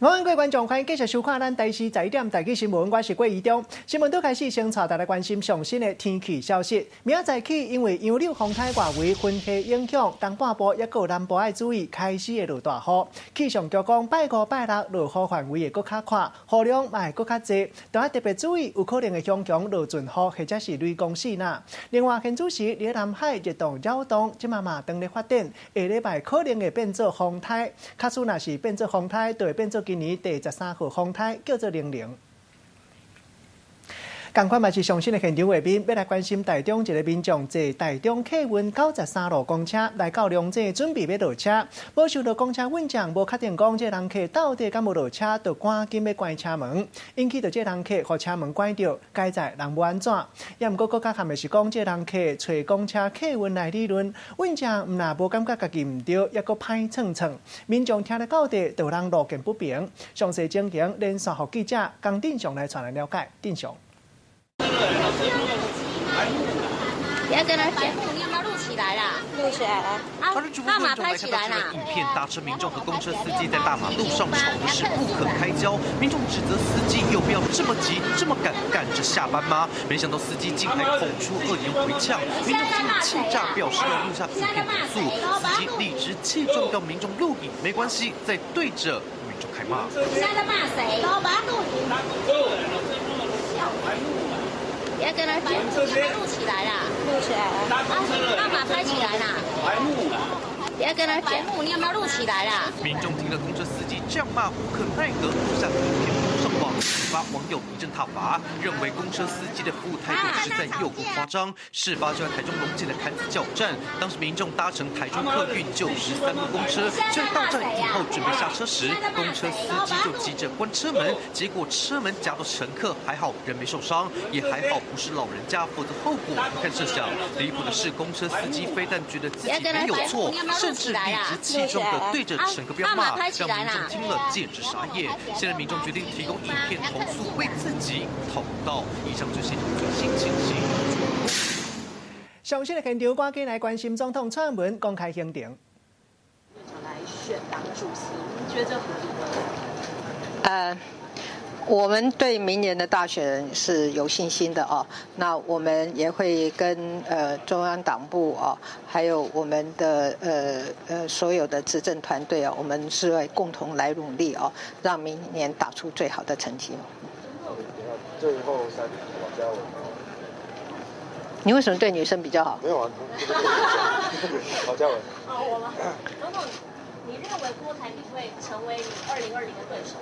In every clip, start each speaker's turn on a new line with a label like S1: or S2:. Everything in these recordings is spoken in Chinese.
S1: 我们各位观众，欢迎继续收看咱台视11点台语新闻，我是郭怡中。新闻都开始，先带大家关心上新的天气消息。明仔载起，因为洋流风台外围分系影响，东半部也有南部要注意开始会落大雨。气象局讲，拜五、拜六落雨范围会搁较宽，雨量嘛会搁较济，大家特别注意有可能会强落阵雨或者是雷公细呐。另外，现主时伫南海热带扰动，即马当咧发展，下礼拜可能会变做风台。假使若是变做风台，就会变做今年第13号风台，叫做00。同款嘛是上新的现场画面，要来关心台中一个民众坐台中客运93路公车来到龙井，准备要落车，无收到公车运将，无确定讲这人客到底敢无落车，就赶紧要关车门，引起到这人客互车门关掉，该在人无安怎？也毋过更加含的是讲，这人客找公车客运来理论，运将毋若无感觉家己毋对，也阁歹蹭蹭，民众听得到底，就人路见不平。详细情形连线互记者江定雄来传来了解，定雄。
S2: 不要跟他讲，你有没有录起来啦？录起来了。号码拍起来啦！
S3: 影片，搭车民众和公车司机在大马路上吵的是不可开交，民众指责司机有必要这么急、这么赶着下班吗？没想到司机竟还口出恶言回呛，民众竟气炸，表示要录下影片投诉。司机理直气壮要民众录影，没关系，再对着民众开骂。
S2: 现在在骂谁？老板录影。不要跟他讲，录起来啦！录起来了。号码拍起来啦！不要跟他讲，你有没有录起来啦？
S3: 民众听了公车司机这样骂，无可奈何，录下影片上网，引发网友一阵挞伐，认为公车司机的服务态度实在又过夸张。事发就在台中龙井的潭子较站，当时民众搭乘台中客运93路公车，就在到站以后准备下车时，公车司机就急着关车门，结果车门夹到乘客，还好人没受伤，也还好不是老人家，否则后果不堪设想。离谱的是，公车司机非但觉得自己没有错，甚至理直气壮地对着乘客飙骂，让民众听了简直傻眼。现在民众决定提供影片投诉，为自己讨公道。以上就是最新情形。
S1: 上新的现场，赶紧来关心总统蔡英文公开行程。
S4: 来选党主席，您觉得这合理吗？
S5: 我们对明年的大选是有信心的哦。那我们也会跟中央党部哦，还有我们的所有的执政团队哦，我们是会共同来努力哦，让明年打出最好的成绩。
S6: 最后3名王嘉文。
S5: 你为什么对女生比较好？
S6: 没有啊，王嘉文。
S4: 我吗？总统，你认为郭台铭会成为你2020的对手？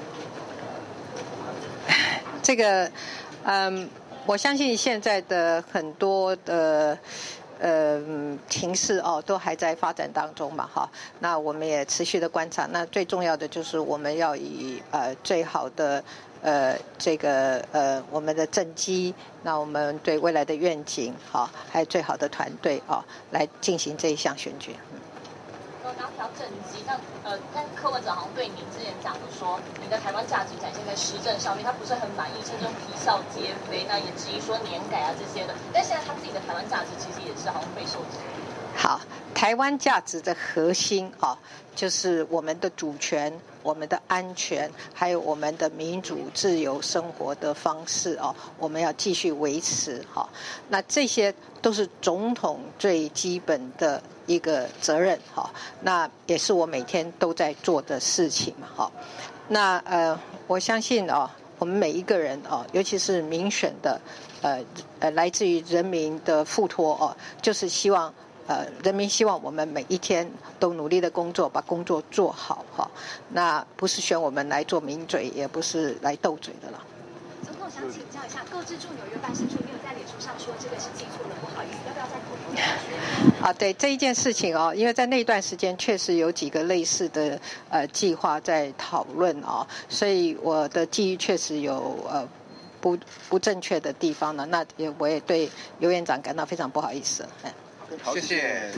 S5: 这个，我相信现在的很多的情势哦，都还在发展当中嘛，哈。那我们也持续的观察。那最重要的就是我们要以最好的我们的政绩，那我们对未来的愿景，好，还有最好的团队哦，来进行这一项选举。
S4: 刚调政绩，但柯文哲好像对您之前讲的说，你的台湾价值展现在施政上面，他不是很满意，甚至啼笑皆非，那也质疑说年改啊这些的。但现在他自己的台湾价值其实也是好像备受质疑。
S5: 好，台湾价值的核心啊，就是我们的主权、我们的安全，还有我们的民主自由生活的方式哦，我们要继续维持哈。那这些都是总统最基本的一个责任哈。那也是我每天都在做的事情嘛哈。那我相信哦，我们每一个人哦，尤其是民选的来自于人民的付托哦，就是希望。人民希望我们每一天都努力的工作，把工作做好哈。那不是选我们来做名嘴，也不是来斗嘴的了。
S7: 总统想请教一下，购置驻纽约办事处，你有在脸书上说这个是记错了，不好意思，要不要再口头解释？
S5: 对这一件事情哦，因为在那段时间确实有几个类似的计划在讨论哦，所以我的记忆确实有不正确的地方呢。那我也对尤院长感到非常不好意思。
S6: 好，谢谢。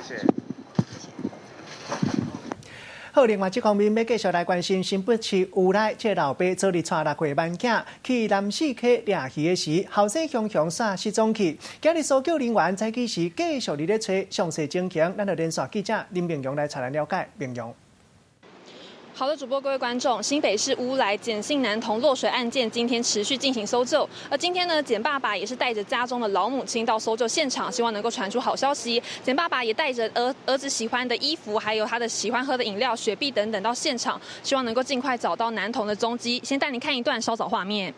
S1: 好，另外这方面要继续来关心新北市有来这老爸昨日带6岁慢囝去南势溪掠鱼的时，后生熊煞失踪去。今日搜救人员早起时继续咧找详细情形，咱就连线记者林明勇来查来了解。明勇。
S8: 好的，主播各位观众，新北市乌来简姓男童落水案件今天持续进行搜救，而今天呢，简爸爸也是带着家中的老母亲到搜救现场，希望能够传出好消息。简爸爸也带着儿子喜欢的衣服，还有他的喜欢喝的饮料、雪碧等等到现场，希望能够尽快找到男童的踪迹。先带你看一段稍早画面。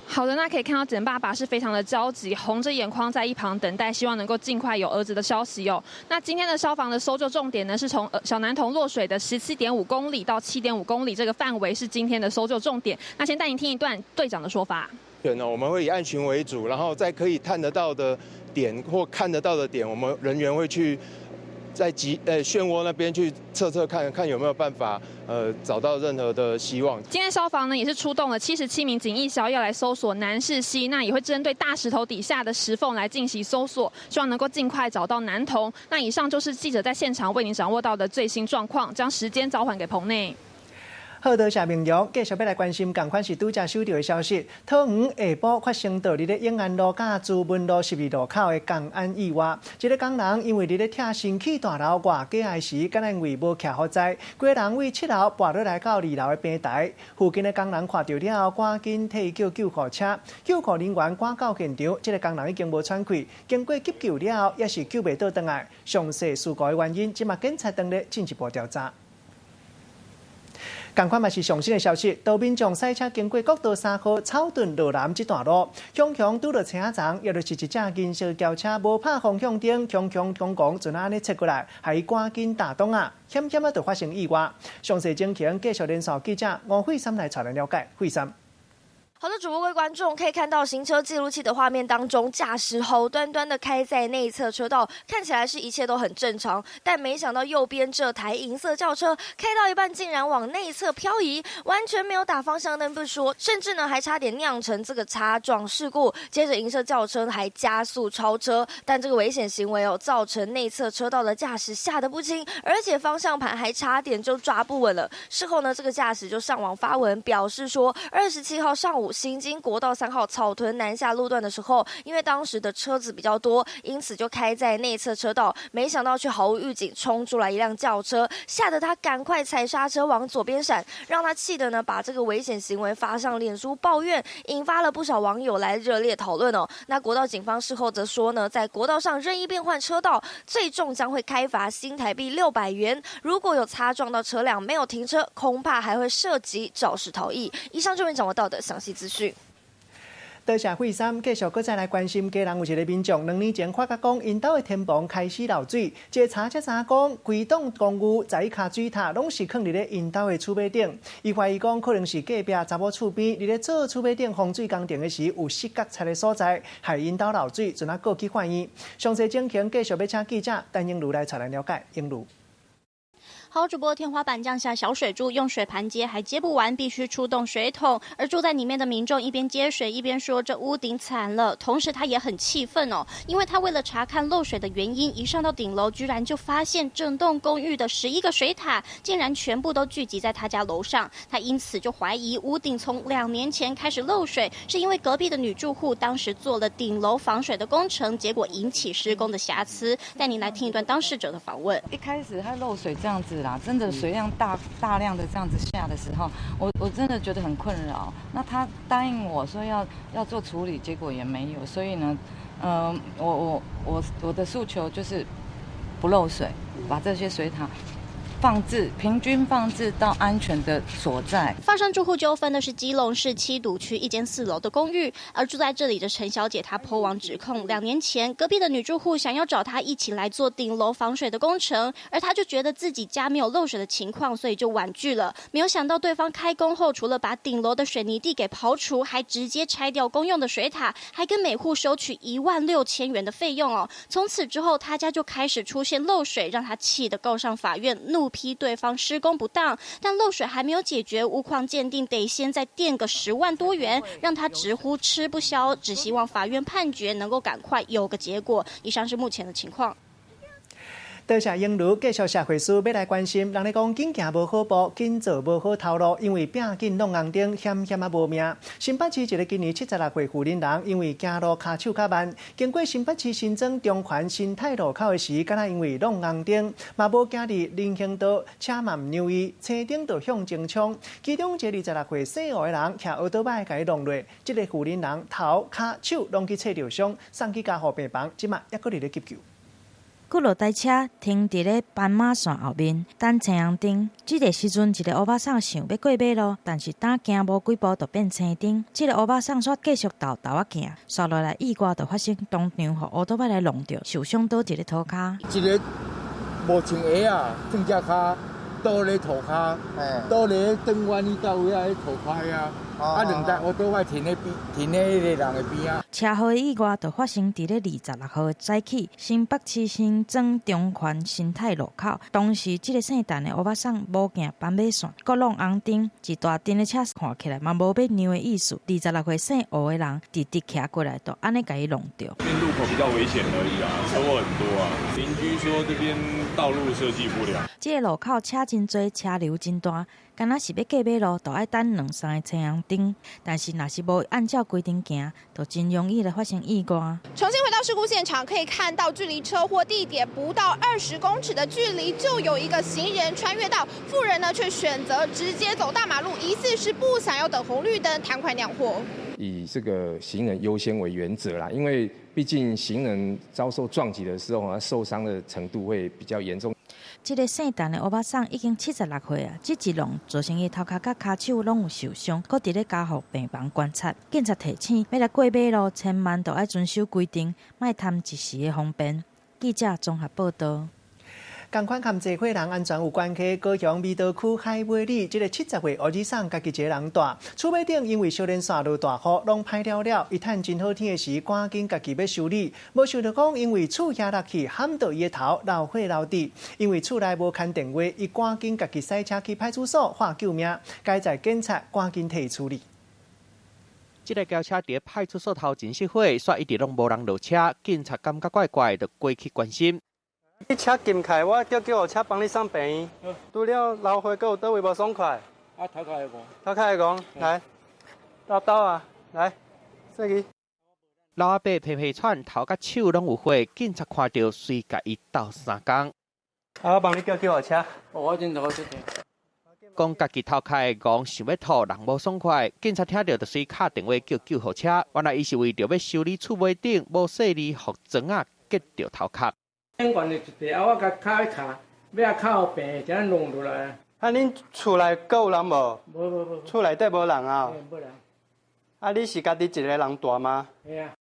S8: 好的，那可以看到简爸爸是非常的焦急，红着眼眶在一旁等待，希望能够尽快有儿子的消息哦。那今天的消防的搜救重点呢，是从小男童落水的17.5公里到7.5公里这个范围是今天的搜救重点。那先带您听一段队长的说法。
S9: 我们会以案巡为主，然后在可以探得到的点或看得到的点，我们人员会去在漩涡那边去测看有没有办法找到任何的希望。
S8: 今天消防呢也是出动了77名警役小要来搜索南势溪，那也会针对大石头底下的石缝来进行搜索，希望能够尽快找到男童。那以上就是记者在现场为您掌握到的最新状况，将时间交还给棚内。
S1: 好，多谢明阳，继续要来关心同款是拄则收到的消息。桃园下晡发生到伫咧永安路甲朱文路12路口的公安意外，一个工人因为伫咧拆新起大楼外架的时，敢因为无徛好在，几人为7楼跋落来到2楼的平台。附近的工人看到了后，赶紧替叫救护车，救护人员赶到现场，这个工人已经无喘气，经过急救了后，也是救袂倒转来。详细事故的原因，今嘛警察当咧进一步调查。同款嘛是上新的消息，道民众赛车经过国道3号草屯路南这段路，强拄到车站，也就是一架银色轿车无拍方向灯，强就安尼切过来，还赶紧打档啊，险啊就发生意外。详细情形继续连线记者吴慧珊来带咱了解。慧珊。
S10: 好的，主播各位观众可以看到行车记录器的画面当中，驾驶好端端的开在内侧车道，看起来是一切都很正常，但没想到右边这台银色轿车开到一半竟然往内侧漂移，完全没有打方向灯不说，甚至呢还差点酿成这个擦撞事故。接着银色轿车还加速超车，但这个危险行为造成内侧车道的驾驶吓得不轻，而且方向盘还差点就抓不稳了。事后呢，这个驾驶就上网发文表示说，27号上午行经国道3号草屯南下路段的时候，因为当时的车子比较多，因此就开在内侧车道，没想到却毫无预警冲出来一辆轿车，吓得他赶快踩刹车往左边闪，让他气的呢把这个危险行为发上脸书抱怨，引发了不少网友来热烈讨论哦。那国道警方事后则说呢，在国道上任意变换车道，最重将会开罚新台币600元，如果有擦撞到车辆没有停车，恐怕还会涉及肇事逃逸。以上就是掌握到的详细资讯。
S1: 多谢慧珊，继续再来关心，家人有一个民众2年前发觉讲，因兜的天棚开始漏水，一个查查讲，规栋公寓在卡水塔拢是放伫咧因兜的厝尾顶，伊怀疑讲可能是隔壁查某厝边伫咧做厝尾顶防水工程的时有失角擦的所在，害因兜漏水，阵啊过去换院。详细情形继续要请记者陈英如来带来了解。英如。
S11: 好，主播天花板降下小水柱，用水盘接还接不完，必须出动水桶。而住在里面的民众一边接水一边说这屋顶惨了，同时他也很气愤哦，因为他为了查看漏水的原因，一上到顶楼居然就发现整栋公寓的11个水塔竟然全部都聚集在他家楼上，他因此就怀疑屋顶从2年前开始漏水，是因为隔壁的女住户当时做了顶楼防水的工程，结果引起施工的瑕疵。带您来听一段当事者的访问。
S12: 一开始它漏水这样子啦，真的水量大量的这样子下的时候，我真的觉得很困扰。那他答应我说要做处理，结果也没有。所以呢，我的诉求就是不漏水，把这些水塔平均放置到安全的所在。
S11: 发生住户纠纷的是基隆市七堵区一间4楼的公寓，而住在这里的陈小姐她po网指控，2年前隔壁的女住户想要找她一起来做顶楼防水的工程，而她就觉得自己家没有漏水的情况，所以就婉拒了。没有想到对方开工后，除了把顶楼的水泥地给刨除，还直接拆掉公用的水塔，还跟每户收取16000元的费用哦。从此之后，她家就开始出现漏水，让她气得告上法院，怒批对方施工不当，但漏水还没有解决，屋况鉴定得先再垫个10万多元，让他直呼吃不消，只希望法院判决能够赶快有个结果。以上是目前的情况。
S1: 多谢英如继续社会事要来关心，人咧讲紧行无好步，紧做无好头路，因为拼紧弄红灯，险险啊无命。新北市一个今年76岁妇人人，因为行路骹手较慢，经过新北市新庄中环新泰路口的时，敢若因为弄红灯，嘛无行入人行道，车嘛唔留意，车顶就向前冲。其中一个26岁姓吴的人骑奥多摆甲伊弄落，这个妇人人头、骹、手拢去切着伤，送去家护病房，即马还阁伫咧急救。
S13: 几落台车停伫咧斑马线后面，等青红灯。这个时阵，一个乌巴桑想要过马路，但是等行无几步就变青灯。这个乌巴桑煞继续倒啊行，刷落来意外就发生当场互奥多摆来弄着，受伤倒一个涂骹。
S14: 一个无穿鞋啊，正只骹倒咧涂骹，倒咧转弯去到位啊，涂骹啊。两台奥多摆停咧迄个人的边啊。
S13: 车祸的意外就发生伫咧26号早起，新北市新庄中环新泰路口。当时，这个姓陈的乌巴桑无行斑马线，搁弄红灯，一大阵的车看起来嘛无要让的意思。26岁姓吴的人直直骑过来，就安尼甲伊弄掉。
S15: 路口比较危险而已啊，车祸很多啊。邻居说这边道路设计不良。
S13: 这个路口车真多，车流真大。敢若是要过马路，就要等2、3个青红灯，但是若是无按照规定行，就真容易来发生意外。
S16: 重新回到事故现场，可以看到距离车祸地点不到20公尺的距离，就有一个行人穿越道，妇人呢却选择直接走大马路，疑似是不想要等红绿灯，贪快酿祸。
S17: 以这个行人优先为原则啦，因为毕竟行人遭受撞击的时候，受伤的程度会比较严重。
S13: 这个姓陈的乌巴桑已经76岁啊，这一弄造成伊头壳甲骹手拢有受伤，搁伫咧家护病房观察。警察提醒，要来过马路，千万都要遵守规定，莫贪一时的方便。记者综合报道。
S1: 同款和坐火人安全有关系，高雄美岛区海尾里这个70岁儿子送家己一个人带，厝尾顶因为小连线落大雨，拢歹了。伊趁真好天的时，赶紧家己要修理，无想到讲因为厝压落去，撼到伊的头，流血流滴。因为厝内无牵电话，伊赶紧家己驶车去派出所喊救命，该在警察赶紧替伊处理。
S18: 这个轿车伫派出所头前熄火，煞一直拢无人落车，警察感觉怪怪，就过去关心。
S19: 你车禁开，我叫救护车帮你送病院。除了流血，还有倒位无爽快？
S14: 啊，头开的讲。
S19: 头开的讲，来，倒啊，来，说去。
S18: 老阿伯皮皮喘，头甲手拢有血，警察看到，随甲伊斗3工。
S19: 我帮你叫救护车。
S14: 我真头出去。
S18: 讲家己头开的讲，想要吐，人无爽快，警察听到就随敲电话叫救护车。原来伊是为着要修理厝尾顶无细腻互砖啊结着头壳。
S14: 顶悬的一块，我甲卡一卡，要靠病，才弄落来。
S19: 啊，恁厝内有人无？
S14: 无。
S19: 厝内底无人啊？
S14: 无人。
S19: 啊，你是家己一个人住吗？
S14: 系啊。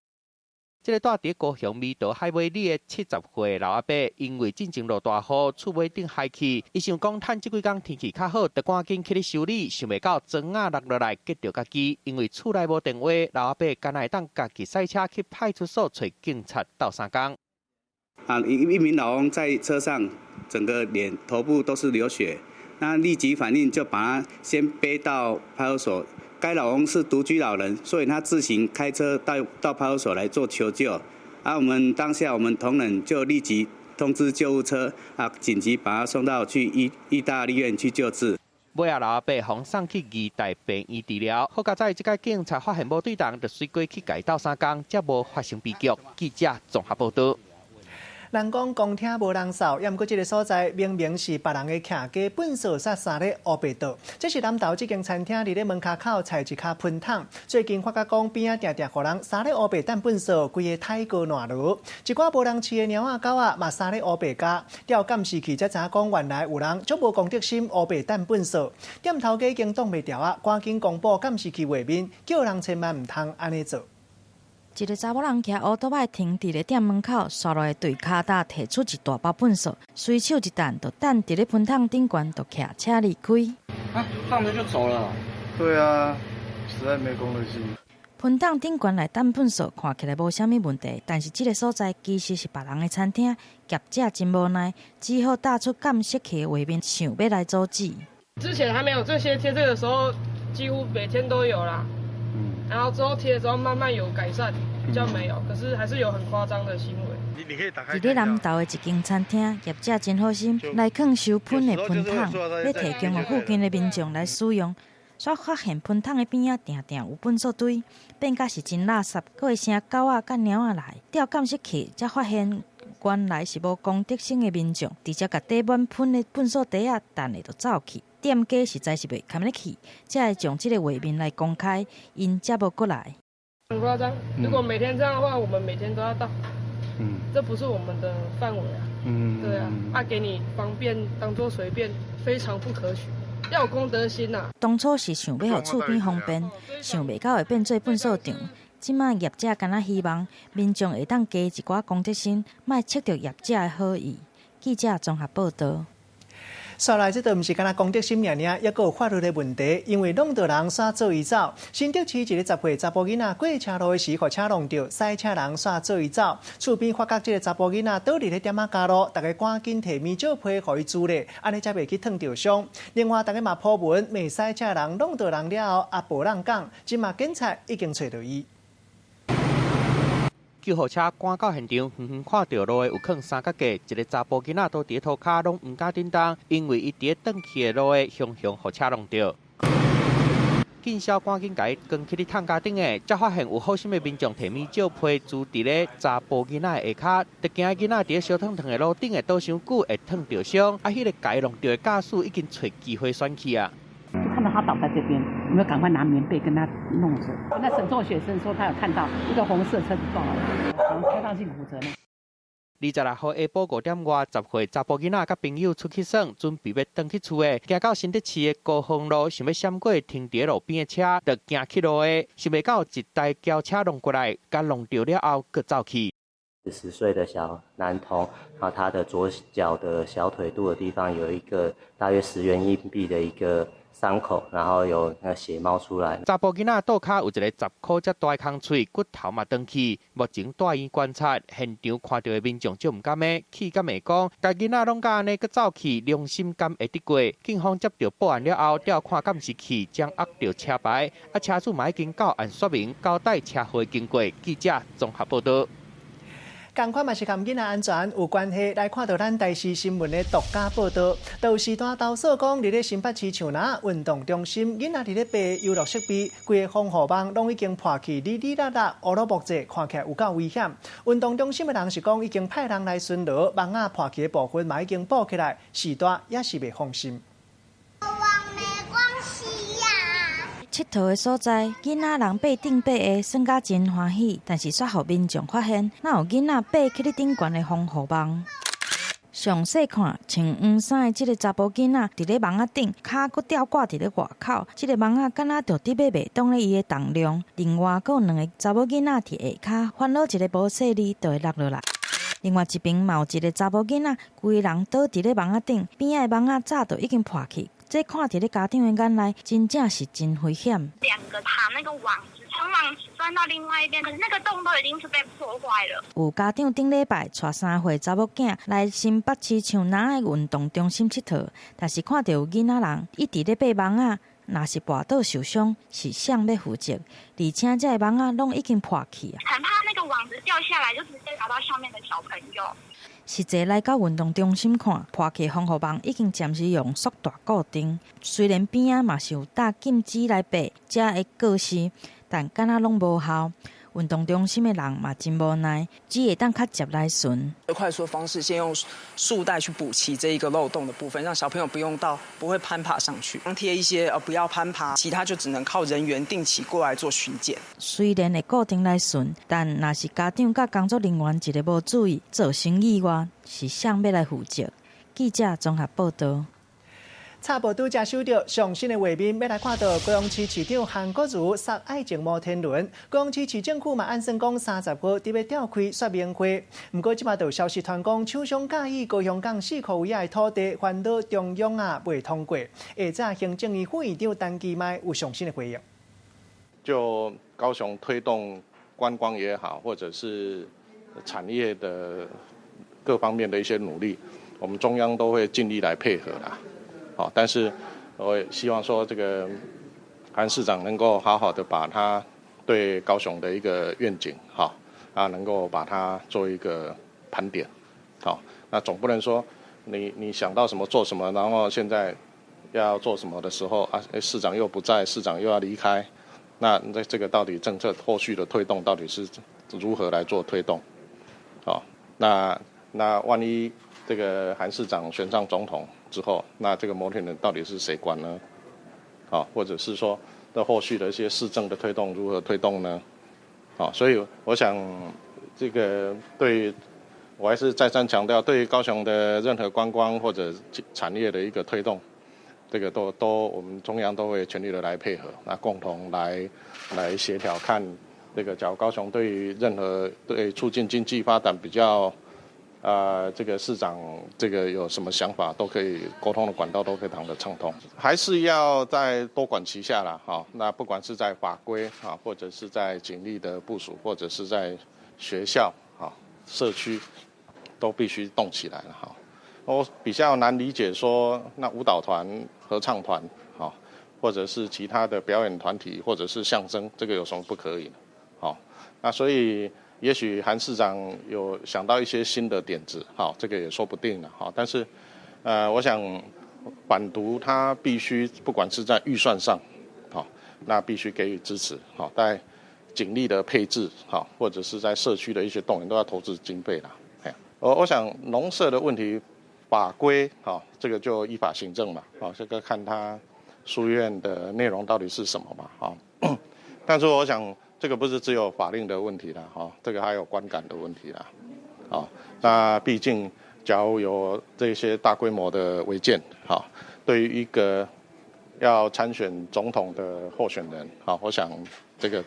S18: 这个住伫高雄美岛海尾里的70岁老阿伯，因为进前落大雨，厝尾顶海起，伊想讲趁这几工天气较好，就赶紧去咧修理，想袂到砖啊落落来结着家己，因为厝内无电话，老阿伯干会当家己驶车去派出所找警察斗3工。
S20: 一名老翁在车上，整个脸、头部都是流血。那立即反应，就把他先背到派出所。该老翁是独居老人，所以他自行开车到派出所来做求救。我们当下，我们同仁就立即通知救护车，紧急把他送到去义大医院去救治。
S18: 尾仔老阿伯送送去义大病院治疗。好佳在这个警察发现无对人，就随过去改斗3工，才无发生悲剧。记者综合报道。
S1: 人讲公听无人扫，也毋过这个所在明明是别人的徛家粪扫煞撒咧乌白道。这是南投这间餐厅伫咧门口口踩一卡喷桶，最近发觉讲边仔定定互人撒咧乌白蛋粪扫，规个太高烂路。一寡无人饲的猫仔狗仔嘛撒咧乌白家，调监视器才知影讲原来有人足无公德心乌白蛋粪扫。店头家已经挡袂住啊，赶紧公布监视器画面，叫人千万唔通安尼做。
S13: 一个查某人骑奥多摆停伫咧店门口，刷落来对骹搭摕出一大包粪扫，随手一弹，就弹伫咧喷桶顶悬，就骑车离开。
S14: 啊，放着就走了？
S6: 对啊，实在没公德心。
S13: 喷桶顶悬来弹粪扫，看起来无啥物问题，但是这个所在其实是别人的餐厅，业者真无奈，只好打出监视器的画面，想要来阻止。
S21: 之前还没有这些贴这个时候，几乎每天都有啦。然后之后贴的时候慢慢有改善，比较没有，可是还是有很夸张的行为。
S13: 伫咧南投的一间餐厅，业者真好心来放收喷的喷筒，要提供予附近的民众来使用。煞发现喷筒的边仔定定有粪扫堆，变甲是真垃圾，佫会生狗仔甲猫仔来。调监视器才发现，原来是无公德心的民众，直接甲底满喷的粪扫袋等下就走去。店家实在是袂堪得起，才会将这个画面来公开，因才无过来。
S21: 很夸张，如果每天这样的话，我们每天都要到。这不是我们的范围啊。对啊，给你方便当做随便，非常不可取。要有公德心呐。
S13: 当初是想要互厝边方便，想袂到会变做粪扫场。即卖业者敢若希望民众会当加一寡公德心，莫测着业者的好意。记者综合报道。
S1: 说来，这都唔是干那公德心尔，也有法律的问题。因为弄到人煞做伊走，新竹市一个10岁查甫囡仔过车路的时，互车弄着，赛车人煞做伊走。厝边发觉这个查甫囡仔倒伫咧点仔加路，大家赶紧摕面罩皮互伊治理，安尼才袂去烫着伤。另外，大家嘛普文，未赛车人弄到人了后，也无人讲，即嘛警察已经找到伊。
S18: 救护车赶到现场，远远看到路的有放三角架，一个查甫囡仔都伫涂骹，拢唔敢叮当，因为伊伫咧转去的路的向互车弄着。警消赶紧甲伊扛起咧烫家顶的，才发现有好心的民众摕面罩皮住伫咧查甫囡仔的下骹，就惊囡仔伫咧烧烫烫的路顶的倒伤久会烫着伤，迄个甲伊弄着的驾驶已经找机会选去啊。
S2: 就看到他倒在这边，我们赶快拿棉被跟他弄着。那沈仲学生说他有看到一个红色车子撞了，好像车上性骨折呢。
S18: 26号下晡5点外，10岁查甫囡仔甲朋友出去耍，准备要回去厝的，行到新竹市的高峰路，想要闪过停伫路边的车，就行去路的，想袂到一台轿车弄过来，甲弄掉了后，佮走去。
S22: 10岁的小男童，然后他的左脚的小腿肚的地方有一个大约10元硬币的一个伤口，然后有那血冒出来。
S18: 查甫囡仔肚骹有一个10块才大空喙，骨头嘛断去，目前带医观察。现场看到的民众就唔甘的，气甲袂讲，家囡仔拢甲安尼佮走去，良心敢会得过？警方接到报案了后，调看监视器，将握到车牌，车主嘛已经到案说明，交代车祸经过。记者综合报道。
S1: 同款嘛是跟囡仔安全有关系，来看到咱台视新闻的独家报道。都时段投诉讲，伫咧新北市树林运动中心，囡仔伫咧爬游乐设备，规个防护网拢已经破去，哩哩啦啦，乌鲁木齐看起来有够危险。运动中心的人是讲，已经派人来巡逻，网仔破去的部分嘛已经补起来，时段也是袂放心。
S13: 佚佗的所在，囡仔人爬顶爬的算甲真欢喜，但是煞互民众发现，哪有囡仔爬去咧顶悬的防护网。详细看，穿黄衫的这个查甫囡仔伫咧网仔顶，骹佫吊挂伫咧外口，这个网仔敢若着伫要袂动咧伊的重量。另外，佫有2个查某囡仔伫下骹，翻落一个无细哩，就会落落来。另外一边嘛有一个查某囡仔，规人倒伫咧网仔顶，边仔的网仔早就已经破去。这看伫咧家长的眼内，真正是真危险。
S23: 2个爬那个网子，从网子钻到另外一边，可是那个洞都已经是被破坏了。
S13: 有家长顶礼拜带3岁查某囝来新北市树林的运动中心佚佗，但是看到有囡仔人一直咧爬网仔，若是跋倒受伤，是谁要负责？而且这网仔拢已经破去啊！
S23: 很怕那个网子掉下来，就直接打到上面的小朋友。
S13: 实际来到运动中心看，破去防护网已经暂时用塑带固定。虽然边仔嘛是有搭禁止来爬，才会过失，但敢若拢无效。运动中心的人嘛真无奈，只会当较接来巡。
S24: 快速的方式，先用束带去补齐这一个漏洞的部分，让小朋友不会攀爬上去。张贴一些不要攀爬，其他就只能靠人员定期过来做巡检。
S13: 虽然会固定来巡，但若是家长甲工作人员一个无注意，造成意外，是谁要来负责？记者综合报道。差不多才收到上新的画面，要来看到高雄市市长韩国瑜杀爱情摩天轮。高雄市市政府嘛按算讲30号伫要召开说明会，不过即马有消息传讲，厂商介意高雄港4块以下的土地烦恼中央未通过。下早行政院副院长陈其迈有上新的回应。
S25: 就高雄推动观光也好，或者是产业的各方面的一些努力，我们中央都会尽力来配合啦。好，但是我也希望说，这个韩市长能够好好的把他对高雄的一个愿景，好啊，能够把它做一个盘点，好，那总不能说你想到什么做什么，然后现在要做什么的时候啊，市长又不在，市长又要离开，那这个到底政策后续的推动到底是如何来做推动？好，那万一这个韩市长选上总统之后，那这个摩天轮到底是谁管呢？好，或者是说在后续的一些市政的推动如何推动呢？好，所以我想这个我还是再三强调，对于高雄的任何观光或者产业的一个推动，这个都我们中央都会全力的来配合，那共同来协调，看这个假如高雄对于任何对促进经济发展比较这个市长这个有什么想法，都可以沟通的管道都非常的畅通，还是要再多管齐下啦。好，那不管是在法规啊，或者是在警力的部署，或者是在学校啊、社区，都必须动起来了哈。我比较难理解说，那舞蹈团、合唱团，好，或者是其他的表演团体，或者是相声，这个有什么不可以呢？好，那所以也许韩市长有想到一些新的点子，好，这个也说不定了，好，但是，我想反毒它必须不管是在预算上，好，那必须给予支持，好，在警力的配置，好，或者是在社区的一些动员都要投资经费啦。我想农舍的问题。法规好，这个就依法行政嘛，好，这个看他书院的内容到底是什么嘛，好。但是我想这个不是只有法令的问题啦，哈，这个还有观感的问题啦，好，那毕竟假如有这些大规模的违建，好，对于一个要参选总统的候选人，好，我想这个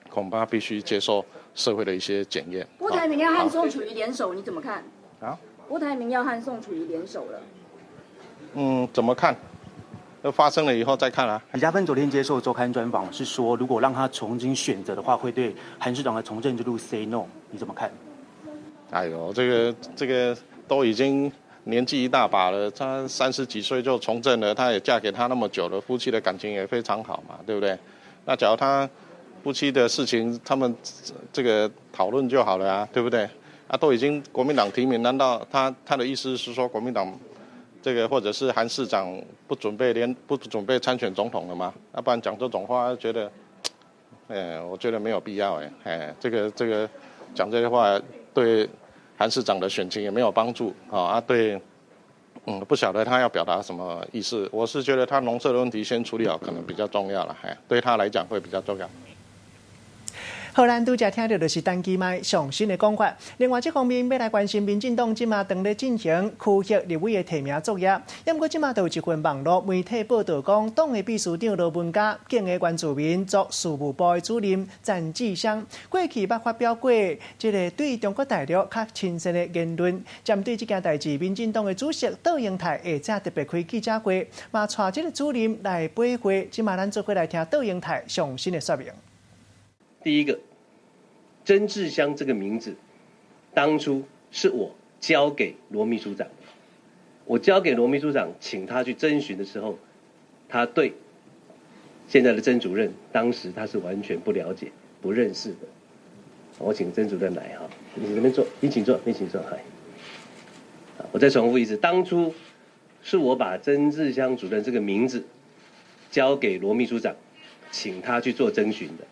S25: 恐怕必须接受社会的一些检验。
S3: 郭台铭要和宋楚瑜联手，你怎么看？
S25: 啊？
S3: 郭台铭要和宋楚瑜联手了，
S25: 怎么看？发生了以后再看啊。
S4: 李嘉芬昨天接受周刊专访是说，如果让他重新选择的话，会对韩市长的从政之路 say no， 你怎么看？
S25: 哎呦，这个都已经年纪一大把了，他30几岁就从政了，他也嫁给他那么久了，夫妻的感情也非常好嘛，对不对？那假如他夫妻的事情，他们这个讨论就好了啊，对不对？啊，都已经国民党提名，难道他的意思是说国民党这个或者是韩市长不准备参选总统了吗？要不然讲这种话，觉得，我觉得没有必要这个讲这些话对韩市长的选情也没有帮助啊，对，不晓得他要表达什么意思。我是觉得他农舍的问题先处理好，可能比较重要了，对他来讲会比较重要。
S1: 好，咱拄则听到就是陈其迈上新的讲法。另外，这方面要来关心民进党即马正在进行区域立委的提名作业。不过，即马就有一份网络媒体报道讲，党的秘书长罗文嘉建议原住民做事务部的主任詹志祥，过去捌发表过这个对中国大陆较亲切的言论。针对这件代志，民进党的主席窦英泰下午特别开记者会，嘛带这个主任来背会。即马咱做伙来听窦英泰上新的说明。
S5: 第一个，曾志祥这个名字，当初是我交给罗秘书长的。我交给罗秘书长，请他去征询的时候，他对现在的曾主任，当时他是完全不了解、不认识的。我请曾主任来哈，你这边坐，你请坐，你请坐，嗨。我再重复一次，当初是我把曾志祥主任这个名字交给罗秘书长，请他去做征询的。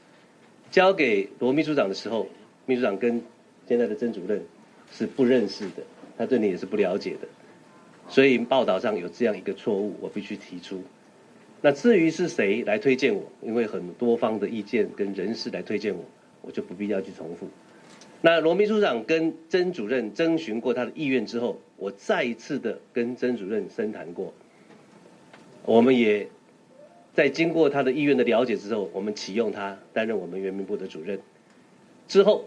S5: 交给罗秘书长的时候，秘书长跟现在的曾主任是不认识的，他对你也是不了解的，所以报道上有这样一个错误，我必须提出。那至于是谁来推荐我，因为很多方的意见跟人士来推荐我，我就不必要去重复。那罗秘书长跟曾主任征询过他的意愿之后，我再一次的跟曾主任深谈过，我们也在经过他的意愿的了解之后，我们启用他担任我们原民部的主任。之后，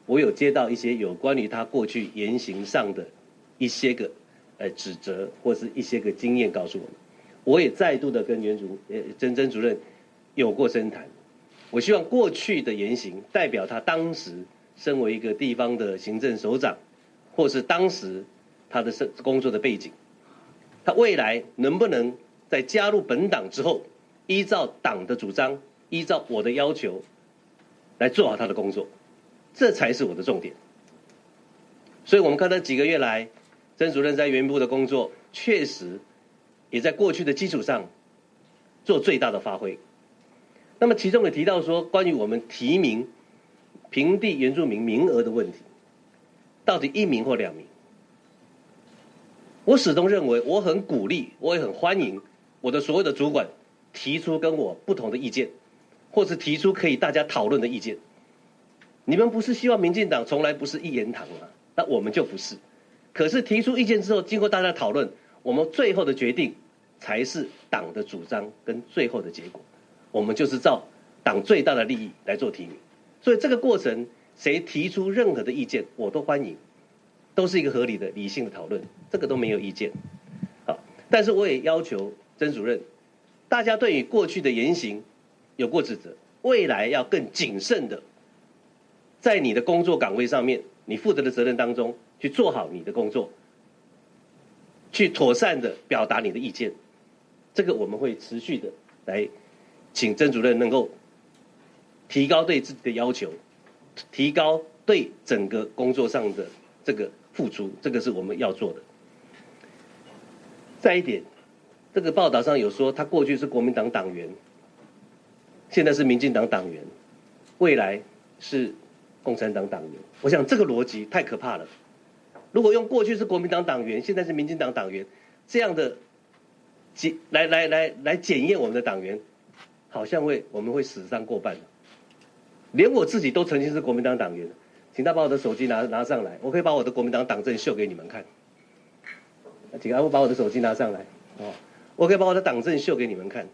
S5: 我有接到一些有关于他过去言行上的一些个指责，或是一些个经验告诉我们。我也再度的跟曾主任有过深谈。我希望过去的言行代表他当时身为一个地方的行政首长，或是当时他的工作的背景，他未来能不能在加入本党之后，依照党的主张，依照我的要求来做好他的工作，这才是我的重点。所以我们看到几个月来，曾主任在原部的工作，确实也在过去的基础上做最大的发挥。那么其中也提到说，关于我们提名平地原住民名额的问题，到底1名或2名？我始终认为，我很鼓励，我也很欢迎我的所有的主管提出跟我不同的意见，或是提出可以大家讨论的意见。你们不是希望民进党从来不是一言堂吗？那我们就不是。可是提出意见之后，经过大家讨论，我们最后的决定才是党的主张跟最后的结果。我们就是照党最大的利益来做提名。所以这个过程，谁提出任何的意见，我都欢迎，都是一个合理的、理性的讨论，这个都没有意见。好，但是我也要求曾主任，大家对于过去的言行有过指责，未来要更谨慎的，在你的工作岗位上面，你负责的责任当中去做好你的工作，去妥善的表达你的意见。这个我们会持续的来请曾主任能够提高对自己的要求，提高对整个工作上的这个付出，这个是我们要做的。再一点，这个报道上有说他过去是国民党党员，现在是民进党党员，未来是共产党党员。我想这个逻辑太可怕了。如果用过去是国民党党员，现在是民进党党员这样的来检验我们的党员，好像我们会死伤过半。连我自己都曾经是国民党党员，请他把我的手机拿上来，我可以把我的国民党党证秀给你们看。请阿布把我的手机拿上来，我可以把我的党证秀给你们看。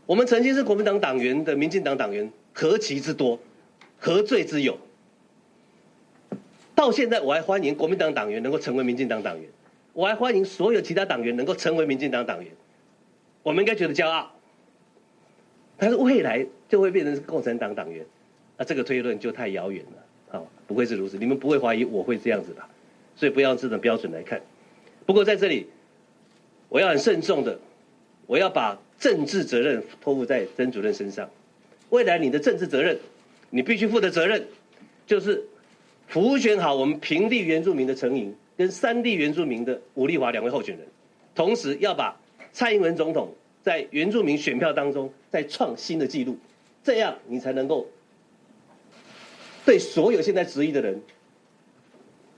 S5: 我们曾经是国民党党员的民进党党员何其之多，何罪之有？到现在我还欢迎国民党党员能够成为民进党党员，我还欢迎所有其他党员能够成为民进党党员，我们应该觉得骄傲。但是未来就会变成是共产党党员，这个推论就太遥远了。不会是如此，你们不会怀疑我会这样子吧？所以不要用这种标准来看。不过在这里，我要很慎重的，我要把政治责任托付在曾主任身上。未来你的政治责任，你必须负的责任，就是辅选好我们平地原住民的陈营跟山地原住民的伍丽华2位候选人，同时要把蔡英文总统在原住民选票当中再创新的纪录，这样你才能够对所有现在质疑的人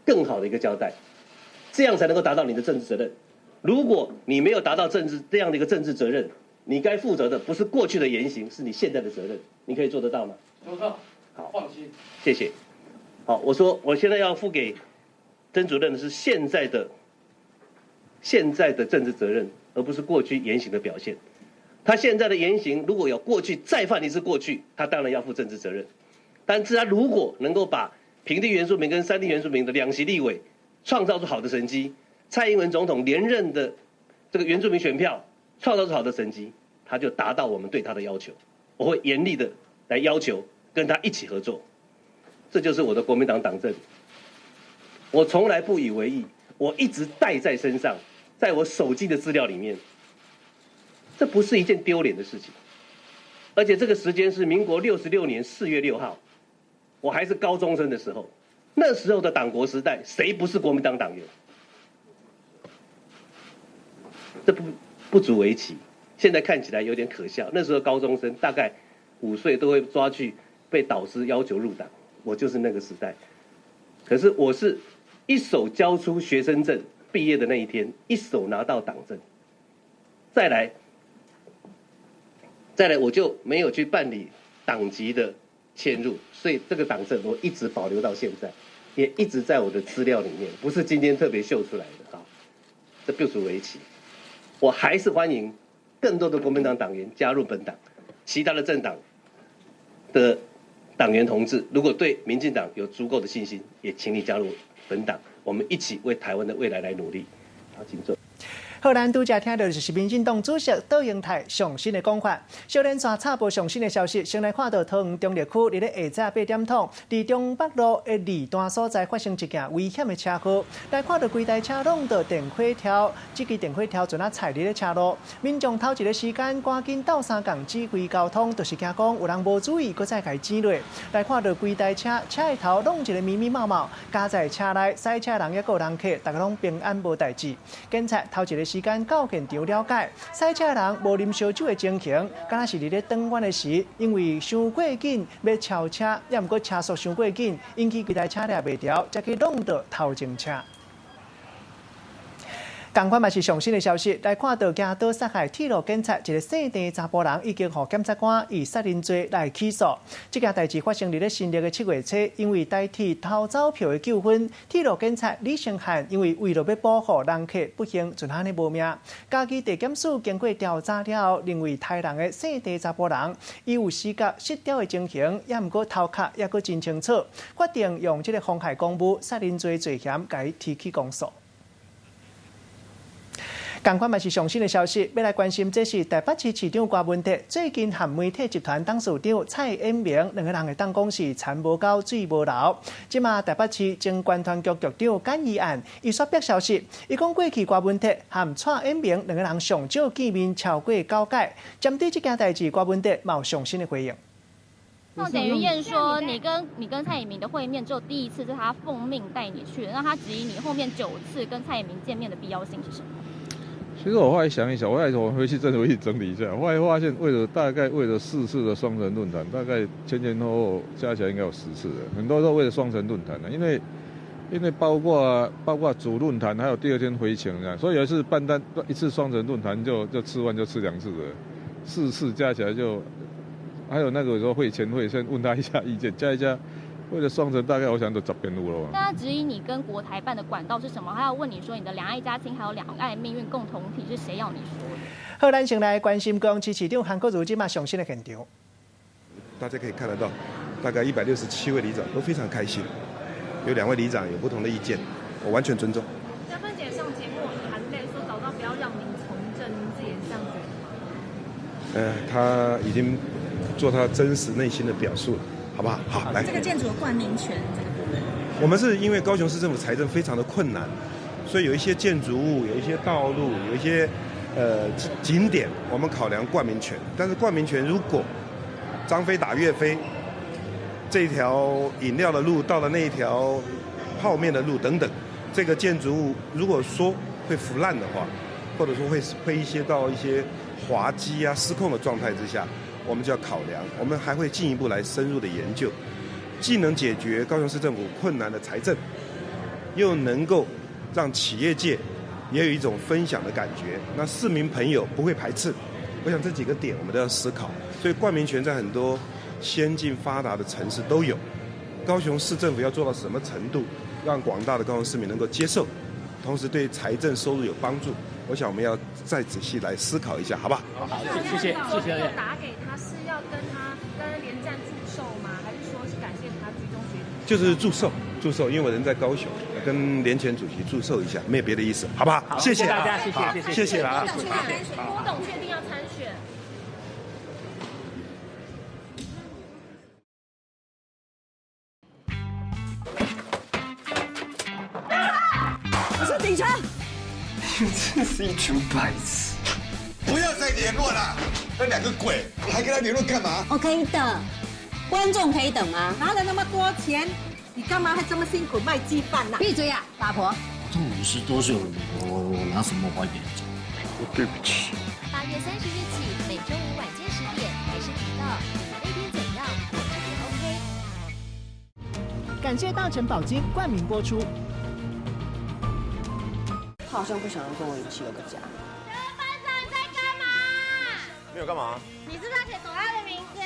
S5: 更好的一个交代，这样才能够达到你的政治责任。如果你没有达到这样的一个政治责任，你该负责的不是过去的言行，是你现在的责任。你可以做得到吗？
S6: 做到。好，放心。
S5: 谢谢。好，我说我现在要付给曾主任的是现在的政治责任，而不是过去言行的表现。他现在的言行如果有过去再犯一次过去，他当然要负政治责任。但是他如果能够把平地原住民跟山地原住民的2席立委创造出好的成绩，蔡英文总统连任的这个原住民选票创造出好的成绩，他就达到我们对他的要求。我会严厉的来要求跟他一起合作，这就是我的国民党党证。我从来不以为意，我一直带在身上，在我手机的资料里面。这不是一件丢脸的事情，而且这个时间是民国66年4月6号，我还是高中生的时候，那时候的党国时代，谁不是国民党党员？这不足为奇，现在看起来有点可笑。那时候高中生大概5岁都会抓去被导师要求入党，我就是那个时代。可是我是一手交出学生证，毕业的那一天，一手拿到党证。再来我就没有去办理党籍的迁入，所以这个党证我一直保留到现在，也一直在我的资料里面，不是今天特别秀出来的。这不足为奇。我还是欢迎更多的国民党党员加入本党，其他的政党的党员同志，如果对民进党有足够的信心，也请你加入本党，我们一起为台湾的未来来努力。好，请坐。
S1: 好，咱拄则听到就是民进党主席杜英泰上新的讲法。小连续插播上新的消息，先来看到桃园中立区伫咧下早8点钟，伫中北路的二段所在发生一件危险的车祸，来看到规台车拢到电火条，这支电火条准啊踩伫咧车路，民众头一个时间赶紧斗相共指挥交通，就是惊讲有人无注意，搁再甲伊挤落。来看到规台车的头弄一个密密麻麻，加在车内赛车人也有人客，大家拢平安无代志。警察头一个时间到现场了解，赛车人无啉烧酒的情形，敢若是伫咧转弯的时，因为伤过紧要超车，也毋过车速伤过紧，引起规台车掠袂调，才去弄到头前车。同款嘛是上新的消息，来看到惊倒杀害铁路警察一个姓郑查甫人，已经互检察官以杀人罪来起诉。这件代志发生伫咧新历的7月初，因为代替偷走票的纠纷，铁路警察李成汉因为为了要保护人客，不幸就安尼无命。家己地检署经过调查了后，认为杀人的姓郑查甫人，伊有视觉失调的情形，也毋过头壳也阁真清楚，决定用这个妨害公务、杀人罪罪嫌，甲伊提起公诉。同款嘛是上新的消息，要来关心，这是台北市市长郭文哲最近和媒体集团董事长蔡衍明两个人的当讲是田无沟水无流。即马台北市政管团局局长简义案，伊发表消息，伊讲过去郭文哲和蔡衍明两个人上少见面超过9届。针对这件代志，郭文哲有上新的回应。
S7: 那等于燕说，你跟蔡衍明的会面只有第一次是他奉命带你去的，那他质疑你后面9次跟蔡衍明见面的必要性是什么？
S8: 其实我后来想一想，我回去真的回去整理一下，后来发现大概为了4次的双城论坛，大概前后后加起来应该有10次了，很多都为了双城论坛的，因为包括主论坛，还有第2天回程这样，所以有一次办单一次双城论坛就吃饭就吃2次了，4次加起来就，还有那个有时候会前会先问他一下意见，加一加。为了双城，大概我想都10遍路了。
S7: 那他质疑你跟国台办的管道是什么？还要问你说你的两岸一家亲，还有两岸命运共同体是谁要你说的？
S1: 好，咱先来关心高雄市市长韩国瑜今嘛上新的现场。
S9: 大家可以看得到，大概167位里长都非常开心，有2位里长有不同的意见，我完全尊重。
S10: 嘉芬姐上节目含泪说早到不要让您从政，您自己也这样觉得吗？
S9: 他已经做他真实内心的表述了。好不好？好，来。
S10: 这个建筑的冠名权这个部分，
S9: 我们是因为高雄市政府财政非常的困难，所以有一些建筑物、有一些道路、有一些景点，我们考量冠名权。但是冠名权如果张飞打岳飞，这条饮料的路到了那一条泡面的路等等，这个建筑物如果说会腐烂的话，或者说会一些滑稽啊、失控的状态之下。我们就要考量，我们还会进一步来深入的研究，既能解决高雄市政府困难的财政，又能够让企业界也有一种分享的感觉，那市民朋友不会排斥。我想这几个点我们都要思考，所以冠名权在很多先进发达的城市都有，高雄市政府要做到什么程度，让广大的高雄市民能够接受，同时对财政收入有帮助，我想我们要再仔细来思考一下，好不好？
S10: 好，谢谢。打给他是要跟连战祝寿吗？还是说是感谢他居中协力？
S9: 就是祝寿，因为我人在高雄，跟连前主席祝寿一下，没有别的意思，好不好？谢谢
S10: 大家，
S9: 谢谢啦。
S10: 郭董确定要参选。
S12: 我是警察。
S26: 真是一群白痴！不要再联络了，那2个鬼，你还跟他联络干嘛？
S12: 我可以等，观众可以等吗？拿了那么多钱，你干嘛还这么辛苦卖鸡饭呢？闭嘴呀，八婆！
S26: 都50多岁了，我拿什么还给你？我对不起。
S27: 8月30日起，每周5晚间10点还是频道，那边怎样，我这边 OK。
S1: 感谢大成宝金冠名播出。
S12: 他好像不想要跟我一起有个家。
S10: 班长你在干嘛？
S26: 没有干嘛？
S10: 你是不是要写朵拉的名字？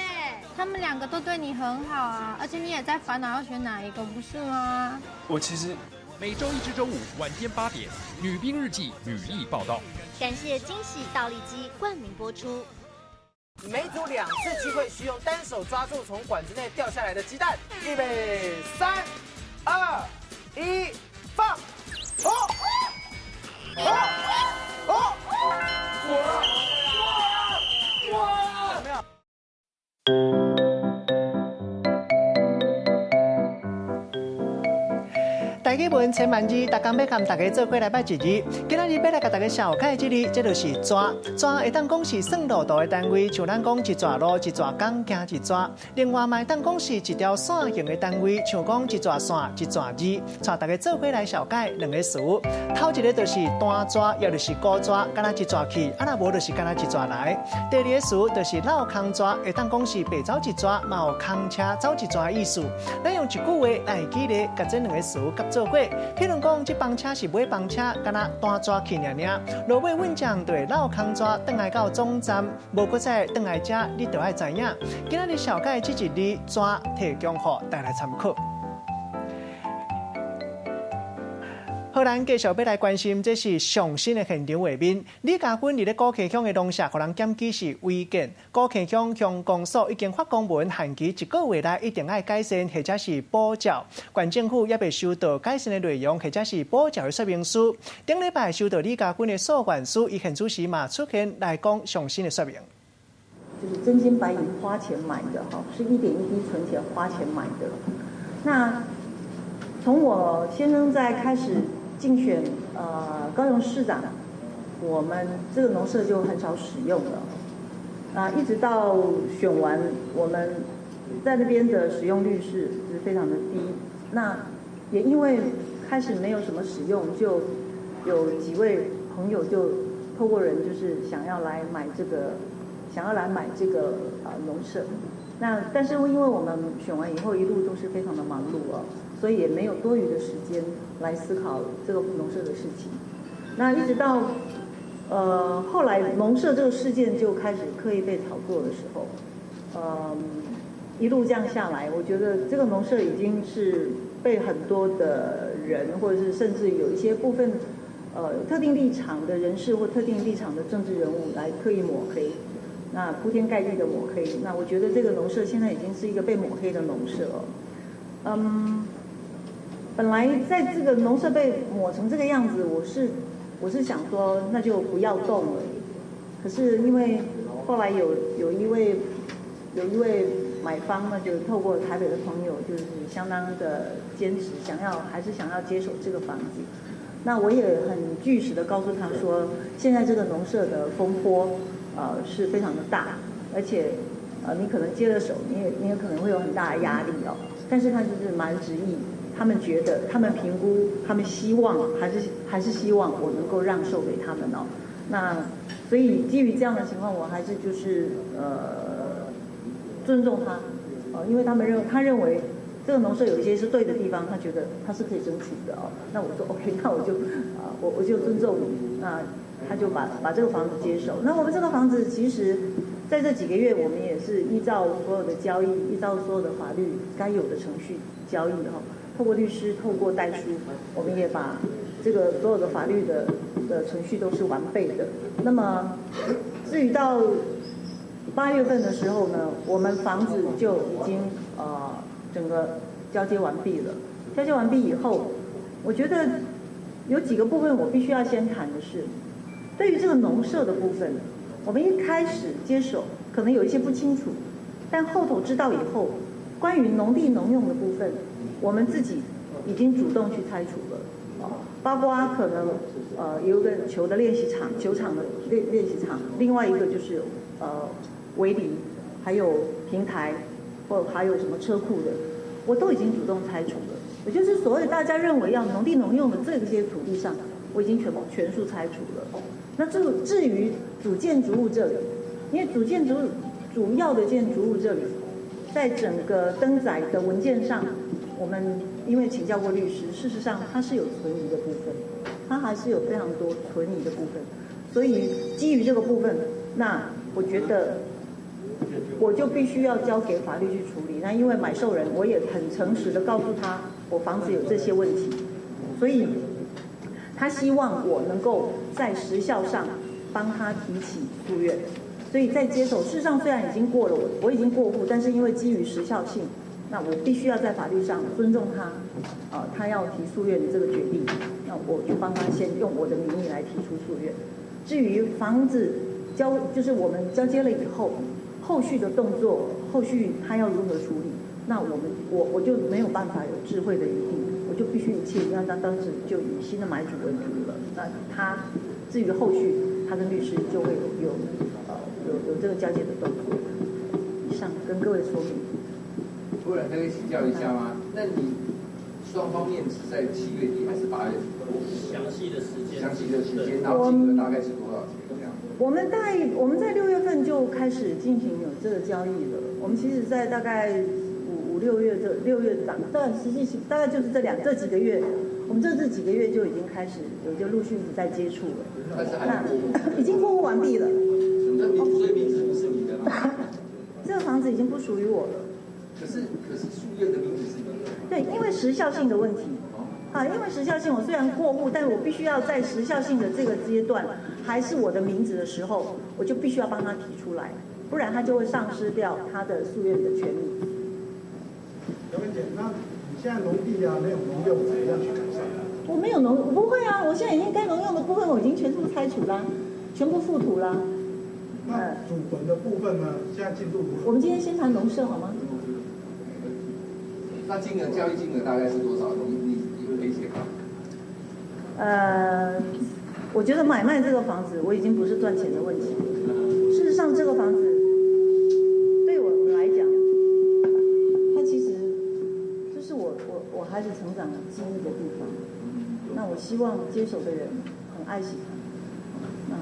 S10: 他们2个都对你很好啊，而且你也在烦恼要选哪一个，不是吗？
S26: 我其实
S28: 每周1至周5晚间8点，《女兵日记》女力报道。
S27: 感谢惊喜倒立机冠名播出。
S29: 每组2次机会，需用单手抓住从管子内掉下来的鸡蛋。预备，3、2、1，放！
S1: 大家问千万字，大家要跟大家做过来拜一字。今仔日要来甲大家小解这字，这就是抓。抓会当讲是算路途的单位，像咱讲一抓路、一抓工行一抓。另外嘛，当讲是一条线形的单位，像讲一抓线、一抓字。带大家做过来小解两个词。头一个就是单抓，也就是高抓，敢若一抓去，啊若无就是敢若一抓来。第二个词就是绕空抓，会当讲是白走一抓，嘛有空车走一抓的意思。咱用一句话来记咧，甲这两个词合做过。譬如讲，这班车是买班车，敢若单抓去尔尔，落尾稳将对绕空抓，转来到总站，无搁再转来遮，你就要知影。今仔日小解这一字抓提供予大家参考。好，咱继续要来关心，这是上新的现场画面。李家军伫咧高溪乡的农舍，互人检举是违建。高溪乡乡公所已经发公文，限期1个月内一定要改善，或者是补照。县政府也未收到改善的内容，或者是补照的说明书。顶礼拜收到李家军的诉愿书，伊现主席嘛出现来讲上新的说明。
S2: 就是真金白银花钱买的哈，是一点一滴存钱花钱买的。那从我先生在开始竞选高雄市长，我们这个农舍就很少使用了，一直到选完，我们在那边的使用率是非常的低。那也因为开始没有什么使用，就有几位朋友就透过人就是想要来买这个农舍。那但是因为我们选完以后一路都是非常的忙碌哦，所以也没有多余的时间来思考这个农舍的事情。那一直到后来农舍这个事件就开始刻意被炒作的时候，一路这样下来，我觉得这个农舍已经是被很多的人，或者是甚至有一些部分特定立场的人士或特定立场的政治人物来刻意抹黑。那铺天盖地的抹黑，那我觉得这个农舍现在已经是一个被抹黑的农舍了。本来在这个农舍被抹成这个样子，我是想说那就不要动了。可是因为后来有一位买方呢，就透过台北的朋友，就是相当的坚持，还是想要接手这个房子。那我也很据实的告诉他说，现在这个农舍的风波是非常的大，而且你可能接了手，你也可能会有很大的压力哦。但是他就是蛮执意，他们觉得，他们评估，他们希望还是希望我能够让售给他们哦。那所以基于这样的情况，我还是就是尊重他，因为他认为这个农舍有一些是对的地方，他觉得他是可以争取的哦。那我说 OK， 那我就尊重你。那他就把这个房子接手。那我们这个房子其实在这几个月，我们也是依照所有的交易，依照所有的法律该有的程序交易的哈。透过律师，透过代书，我们也把这个所有的法律的程序都是完备的。那么至于到8月份的时候呢，我们房子就已经整个交接完毕了。交接完毕以后，我觉得有几个部分我必须要先谈的是，对于这个农舍的部分，我们一开始接手可能有一些不清楚，但后头知道以后，关于农地农用的部分，我们自己已经主动去拆除了，包括可能有一个球的练习场，球场的练习场，另外一个就是围篱，还有平台，或还有什么车库的，我都已经主动拆除了。也就是所谓大家认为要农地农用的这些土地上，我已经全数拆除了。那至于主建筑物这里，因为主要的建筑物这里，在整个登载的文件上，我们因为请教过律师，事实上它是有存疑的部分，它还是有非常多存疑的部分。所以基于这个部分，那我觉得我就必须要交给法律去处理。那因为买受人，我也很诚实的告诉他，我房子有这些问题，所以他希望我能够在时效上帮他提起诉愿。所以在接手，事实上虽然已经过了，我已经过户，但是因为基于时效性，那我必须要在法律上尊重他，他要提诉愿的这个决定，那我就帮他先用我的名义来提出诉愿。至于房子就是我们交接了以后，后续的动作，后续他要如何处理，那我就没有办法有智慧的余地，我就必须一切让他当时就以新的买主为主了。那他至于后续，他跟律师就会有这个交接的动作。以上跟各位说明。
S6: 不然可以请教一下吗？那你双方面是在7月底还是8月底？详细的时间，然后金额大概是多少钱？这样。我们
S2: 在6月份就开始进行有这个交易了。我们其实在大概5、6月6月涨，但实际大概就是这几个月，我们这几个月就已经开始就陆续一直在接触了。
S6: 但是还
S2: 已经过户完毕了。
S6: 所以名字不是你的吗？
S2: 这个房子已经不属于我了。
S6: 可是书院的名字是你的。
S2: 对，因为时效性的问题。因为时效性，我虽然过户，但我必须要在时效性的这个阶段，还是我的名字的时候，我就必须要帮他提出来，不然他就会丧失掉他的诉愿的权利。
S11: 小芬姐，那你现在农地啊没有农用，怎么样去改善？
S2: 我没有不会啊，我现在已经该农用的部分我已经全部拆除啦，全部复土啦。
S11: 那祖坟的部分呢？现在进度如何？
S2: 我们今天先谈农舍好吗？
S6: 那交易金额大概是多少？你可以写吗？
S2: 我觉得买卖这个房子，我已经不是赚钱的问题。事实上，这个房子对我来讲，它其实就是我孩子成长记忆的地方。那我希望接手的人很爱惜它。那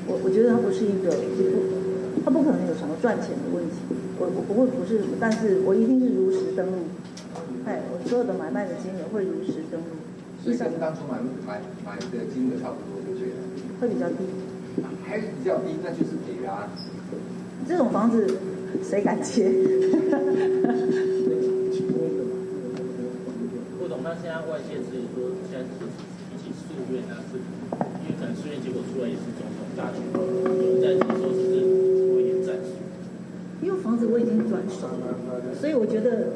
S2: 我觉得它不是它不可能有什么赚钱的问题。我不是，但是我一定是如实登录。我所有的买卖的金额会如实登录。
S6: 所以跟当初买的金额差不多，对不对？
S2: 会比较低。
S6: 还比较低，那就是给啊。
S2: 这种房子谁敢接？
S14: 副总，那现在外界质疑说，现在是提起诉愿啊，是因为可能诉愿结果出来也是总统大选，有人在质疑说是不是拖延战术？
S2: 因为房子我已经转手了，所以我觉得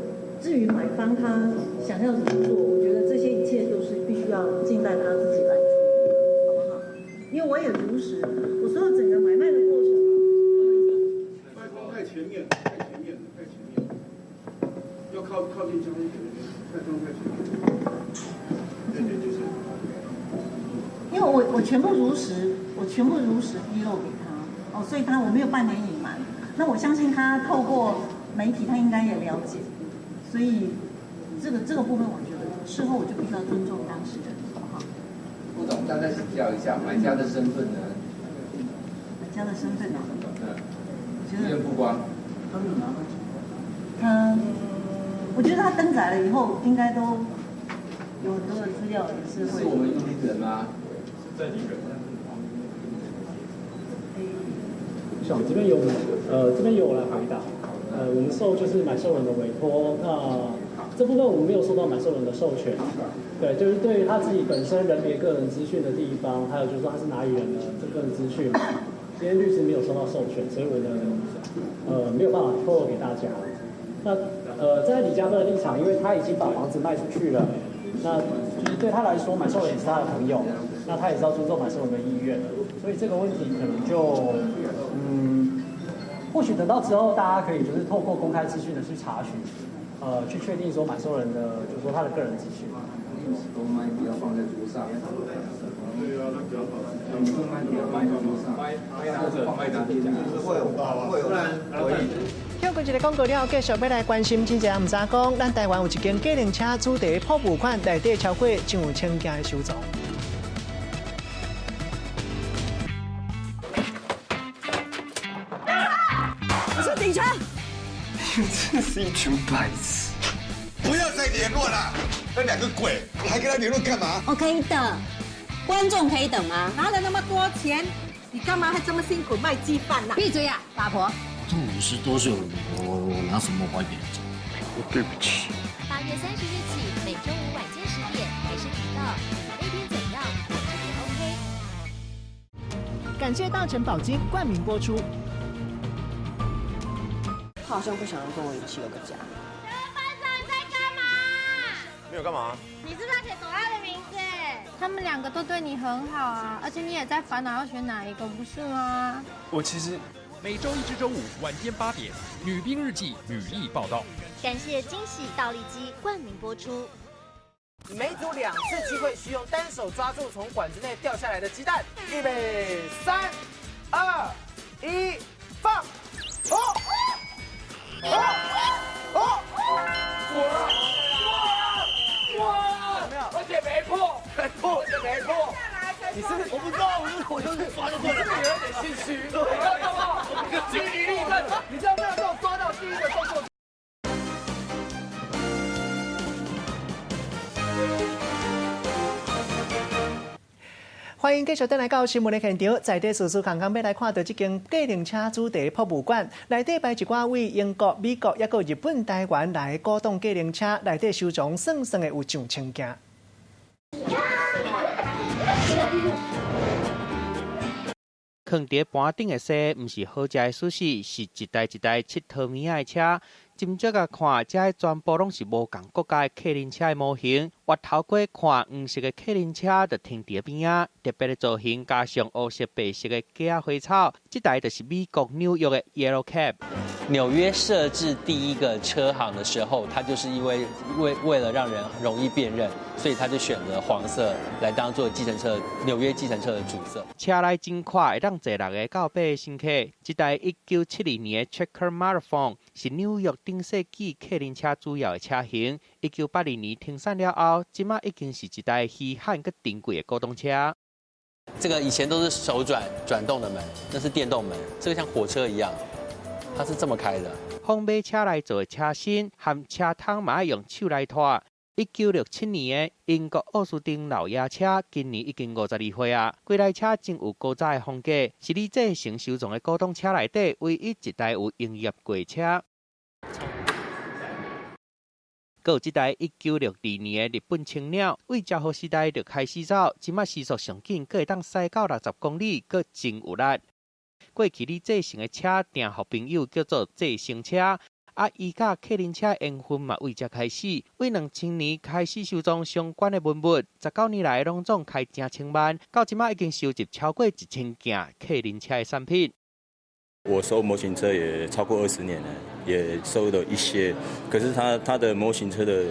S2: 至于买方他想要怎么做，我觉得这些一切都是必须要静待他自己来处理，好不好？因为我也如实，我所有整个买卖的过程。
S11: 太前面，要靠近交易点，太前面。就是。
S2: 因为我全部如实披露给他，所以我没有半点隐瞒。那我相信他透过媒体，他应该也了解，所以这个部分，我觉得事后我就必须要尊重当事人，好不好？
S6: 副总，再请教一下，买家的身份呢？
S2: 买家的身份呢？
S6: 意愿不光。
S2: 我觉得他登载了以后，应该都有很多的资料也是会。
S6: 是我们应听人吗？
S14: 在地人。
S15: 这边有来回答。我们就是买受人的委托，那这部分我们没有收到买受人的授权。对，就是对于他自己本身人别个人资讯的地方，还有就是说他是哪里人的这个人资讯，今天律师没有收到授权，所以我们没有办法透露给大家。那在李家的立场，因为他已经把房子卖出去了，那就是对他来说，买受人也是他的朋友，那他也是要尊重买受人的意愿，所以这个问题可能就或许等到之后，大家可以就是透过公开资讯的去查询，去确定说买受人的，就是说他的个人资讯。
S6: 公麦不要放在桌上。对啊，那不要放。公麦不要放在桌上。放在哪里？会有可以。
S1: 香港一个广告了，继续要来关心，真正唔知讲，咱台湾有一间计程车主题泡付款，内底超过15000件的收藏。
S12: 你是警察？
S26: 你真是一群白痴！不要再联络了，那两个鬼，你还跟他联络干嘛？
S12: 我可以等，观众可以等吗？拿了那么多钱，你干嘛还这么辛苦卖鸡饭呢？闭嘴呀，八婆！
S16: 这50多岁了，我拿什么怀别人？对不起。
S27: 8月30日起，每周五晚间10点，台视频道，那边怎样，我这边 OK。
S1: 感谢大成宝金冠名播出。
S12: 他好像不想要跟我一起有个家。
S17: 班长，你在干嘛？
S19: 没有干嘛？
S17: 你是不是要写朵拉的名字？
S10: 他们两个都对你很好啊，而且你也在烦恼要选哪一个，不是吗？
S29: 我其实
S28: 每周一至周五晚间8点，《女兵日记》女力报道。
S27: 感谢惊喜倒立机冠名播出。
S29: 每组2次机会，需用单手抓住从管子内掉下来的鸡蛋。预备，3、2、1，放！哇！有没有？而且没破，而且没破。你是不是？我不知道，我就是抓得过来。你有点心虚，你看到吗？精疲力尽。你这样没有给我抓到第一个动作。
S1: 欢迎继续登来到新闻的现场，在地事实刚刚要来看到这间计程车主题博物馆，内底摆一寡位英国、美国也有日本、台湾来古董计程车，内底收藏算的有上千件。
S13: 放伫盘顶的西，毋是好食的寿司，是一台一台七套米的车。斟酌啊看，这全部拢是无同国家的客人车的模型。越头过看黄色的客人车，就停伫边啊，特别的造型加上黑色、白色的假花草。这台就是美国纽约的 Yellow Cab。
S17: 纽约设置第一个车行的时候，它就是因为为了让人容易辨认，所以他就选择黄色来当做纽约计程车的主色。
S13: 车内真快，会当坐6个到8个乘客。这台1972年的 Checker Marathon 是纽约顶世纪客人车主要的车型。1982年停产了后，今麦已经是一台稀罕佮珍贵的古董车。
S17: 这个以前都是手转动的门，那是电动门，这个像火车一样。它是这么开的。
S13: 风马车来做的车身和车窗嘛要用手来拖。1967年的英国奥斯汀老爷车，今年已经52岁啊。规台车真有古早的风格，是李这成收藏的古董车内底唯一一台有营业过的车。还有这台1962年的日本青鸟，为昭和时代就开始走，即马时速上紧，佫会当驶到60公里，佫真有力。过去李这成的车订互朋友叫做这成车，啊，伊甲客人车缘分嘛为这开始。为2000年开始收藏相关的文物，19年来拢总开正千万，到即马已经收集超过1000件客人车的产品。
S18: 我收模型车也超过20年了，也收了一些，可是它的模型车的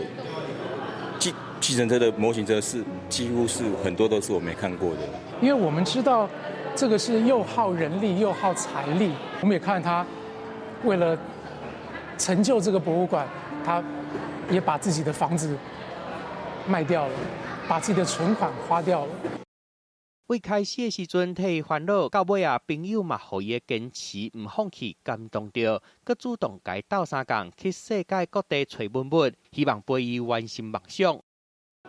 S18: 计程车的模型车是几乎是很多都是我没看过的，
S19: 因为我们知道。这个是又耗人力又耗财力，我们也看他为了成就这个博物馆，他也把自己的房子卖掉了，把自己的存款花掉了。
S13: 为开始的时阵替伊烦恼，到尾啊，朋友嘛，互伊坚持唔放弃，感动着，佮主动改斗3工去世界各地找文物，希望陪伊完成梦想。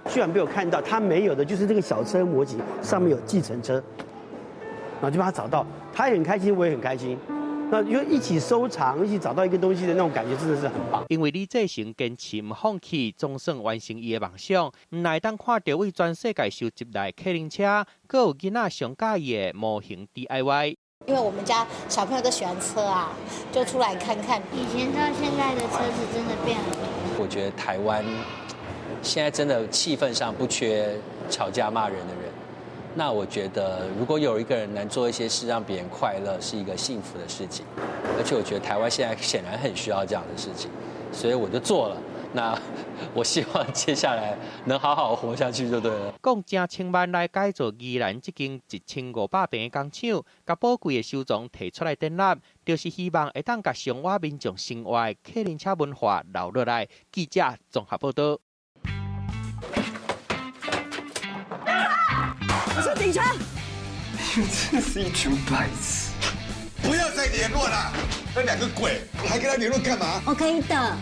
S20: 居然被我看到，他没有的就是这个小车模型上面有计程车。然后就把他找到，他也很开心，我也很开心。那就一起收藏，一起找到一个东西的那种感觉，真的是很棒。
S13: 因为李这成坚持唔放弃，总算完成伊的梦想。唔来当看到为全世界收集来客人车，佮有囡仔上介意的模型 DIY。
S21: 因为我们家小朋友都喜欢车啊，就出来看看。
S10: 以前到现在的车子真的变很多。
S17: 我觉得台湾现在真的气氛上不缺吵架骂人的人。那我觉得，如果有一个人能做一些事让别人快乐，是一个幸福的事情。而且我觉得台湾现在显然很需要这样的事情，所以我就做了。那我希望接下来能好好活下去就对了。
S13: 共正千万来改造宜兰这间1500平的工厂，把宝贵的收藏提出来展览，就是希望会当把上海民众生活的客人车文化留落来。记者综合报道。
S12: 是警察！
S26: 你真是一群白痴！不要再联络了，那2个鬼，你还跟他联络干嘛？
S12: 我可以等，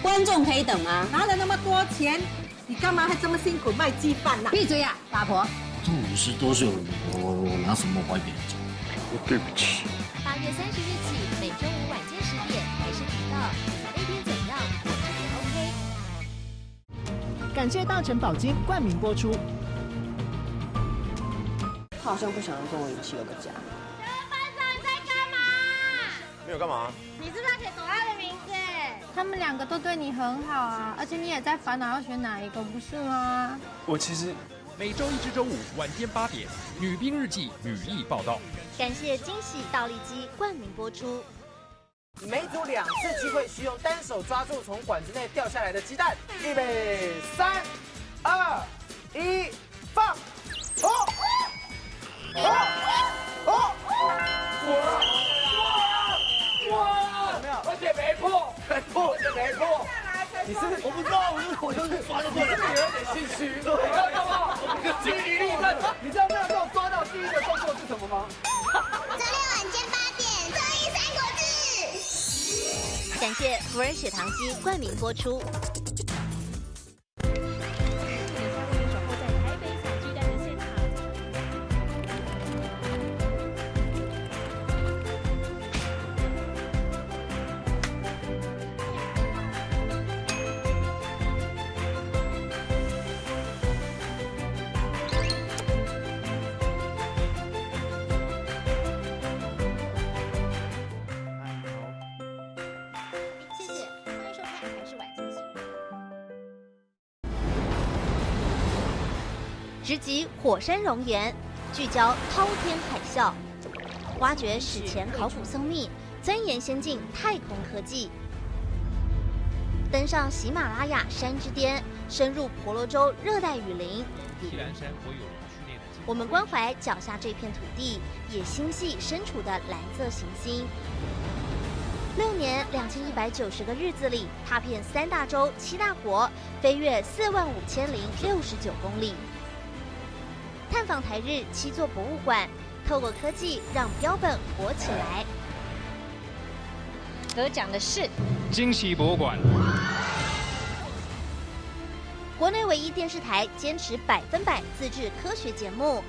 S12: 观众可以等吗？拿了那么多钱，你干嘛还这么辛苦卖鸡饭呢？闭嘴呀，八婆！
S16: 这50多岁了，我拿什么怀别人走？
S18: 对不起。
S27: 8月30日起，每周五晚间10点还是频道，那边怎样，我这边 OK。
S1: 感谢大成宝金冠名播出。
S12: 他好像不想要跟我一起有个家。
S10: 班长你在干嘛？
S6: 没有干嘛？
S10: 你是不是要写朵拉的名字？他们2个都对你很好啊，而且你也在烦恼要选哪一个，不是吗？
S29: 我其实
S28: 每周一至周五晚间8点，《女兵日记》女力报道。
S27: 感谢惊喜倒立机冠名播出。
S3: 每组2次机会，需用单手抓住从管子内掉下来的鸡蛋。预备，3、2、1，放！哇！有没有？而且没破，而且没破。你是不是？我不知道，我就是抓得过来。是不是有点心虚？你看到吗？精疲力尽。你知道那时候抓到第一个动作是什么吗？
S27: 周六晚间8点，综艺三国志。感谢福尔血糖机冠名播出。直击火山熔岩，聚焦滔天海啸，挖掘史前考古僧秘，钻研先进太空科技，登上喜马拉雅山之巅，深入婆罗洲热带雨林。我们关怀脚下这片土地，也心系身处的蓝色行星。6年2190个日子里，踏遍3大洲7大国，飞越45069公里。探访台日7座博物馆，透过科技让标本活起来。得奖的是
S28: 惊喜博物馆，
S27: 国内唯一电视台坚持100%自制科学节目，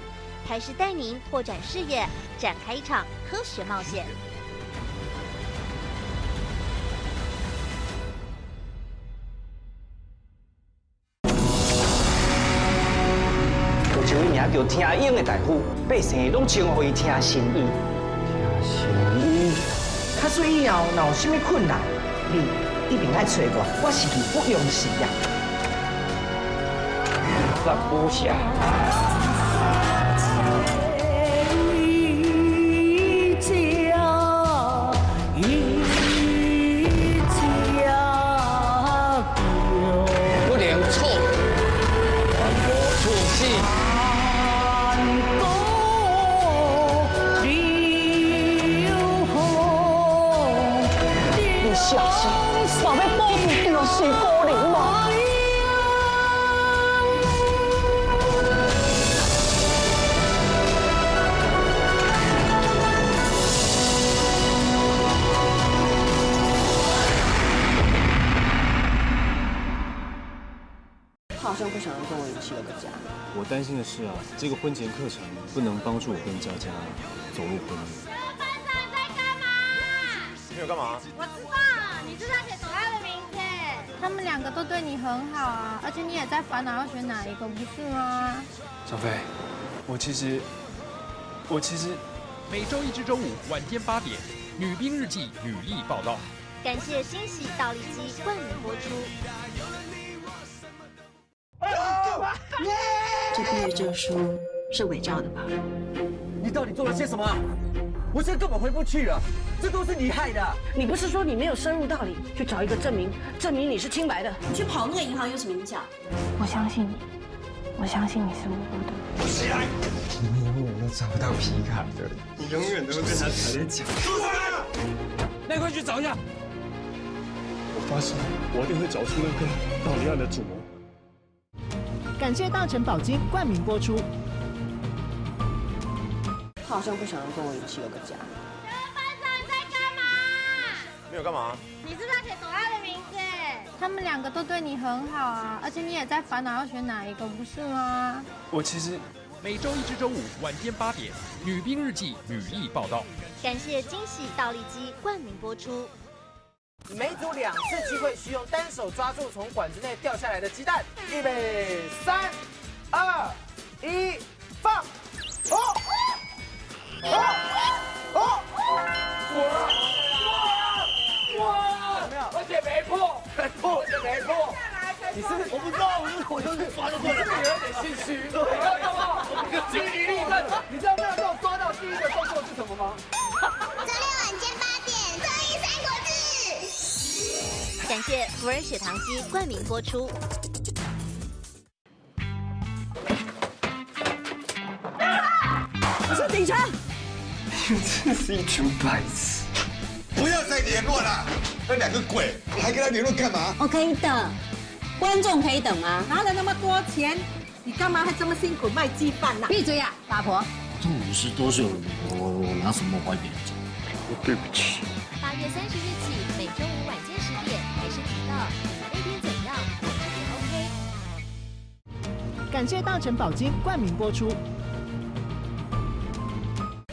S27: 台视带您拓展视野，展开一场科学冒险。
S4: 就伊名叫听音的大夫，百姓拢称呼伊听神医。听神医，较水以后若有啥物困难，你一定爱找我是义不容辞呀。咱不下。不能错，还无出息。小心，宝贝包住掉水果林嘛！
S5: 他好像不想要跟我一起有个家。
S7: 我担心的是啊，这个婚前课程不能帮助我跟佳佳走入婚姻。
S8: 你有干嘛？
S10: 我知道，你是在写朵拉的名字。他们2个都对你很好啊，而且你也在烦恼要选哪一个，不是吗？
S7: 小飞，我其实
S28: 每周一至周五晚间8点，《女兵日记》女力报道。
S27: 感谢惊喜倒立机冠名播出。
S12: 这毕业证书是伪造的吧？
S3: 你到底做了些什么？我现在根本回不去了，这都是你害的。
S12: 你不是说你没有深入道理，去找一个证明你是清白的？
S21: 你去跑那个银行有什么影响？
S10: 我相信你，我相信你是无辜的。
S7: 起来！你们永远都找不到皮卡的，你永远都会被他踩在脚。住手！
S4: 那快去找一下。
S7: 我发誓，我一定会找出那个盗离案的主谋。
S1: 感谢大成宝金冠名播出。
S5: 他好像不想要跟我一起有个家。
S10: 班长你在干嘛？
S8: 你有干嘛？
S10: 你是在写朵拉的名字。他们2个都对你很好啊，而且你也在烦恼要选哪一个，不是吗？
S28: 我其实每周一至周五晚间8点，《女兵日记》女力报道。
S27: 感谢惊喜倒立机冠名播出。
S3: 每组2次机会，需用单手抓住从管子内掉下来的鸡蛋。预备，3、2、1，放！哇！有没有？而且没破，而且没破。你是我不知道，我就是抓就对了。是不是有点心虚？你看到吗？据理力争。你知道没有被我抓到第一个动作是什么吗？
S27: 周六晚间8点，综艺三国志。感谢福尔血糖机冠名播出。
S12: 我是警察。
S26: 你们真是一群白痴！不要再联络了，那两个鬼还跟他联络干嘛？
S12: 我可以等，观众可以等吗？拿了那么多钱，你干嘛还这么辛苦卖鸡饭呢？闭嘴呀，八婆！
S16: 这50多岁了，我拿什么怀别人走？对不起。
S27: 8月30日起，每周五晚间10点，还是频道。你那天怎样，我这边 OK。
S1: 感谢大成宝金冠名播出。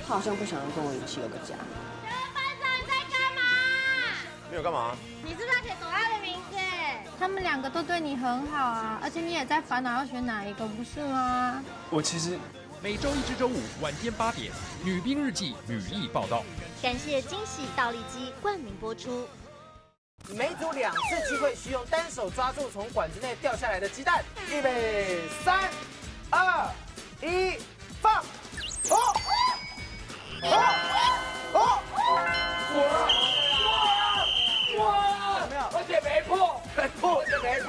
S5: 他好像不想要跟我一起有个家。
S10: 班长你在干嘛？
S2: 没有干嘛？
S10: 你是不是要写朵拉的名字？他们两个都对你很好啊，而且你也在烦恼要选哪一个，不是吗？
S2: 我其实
S28: 每周1至周5晚间8点，《女兵日记》履历报道。
S27: 感谢惊喜倒立机冠名播出。
S3: 每组2次机会，需用单手抓住从管子内掉下来的鸡蛋。预备，3、2、1，放！哦！哇！有没有？而且没破，而且没破。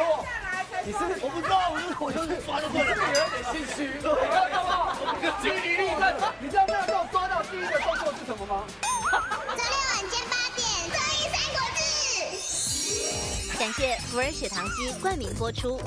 S3: 你是我不知道，我就是抓就对了。是不是有点心虚？你看到吗？据理力争。你知道没有被我抓到第一个动作是什么吗？
S27: 周六晚间8点，综艺三国志。感谢福尔血糖机冠名播出。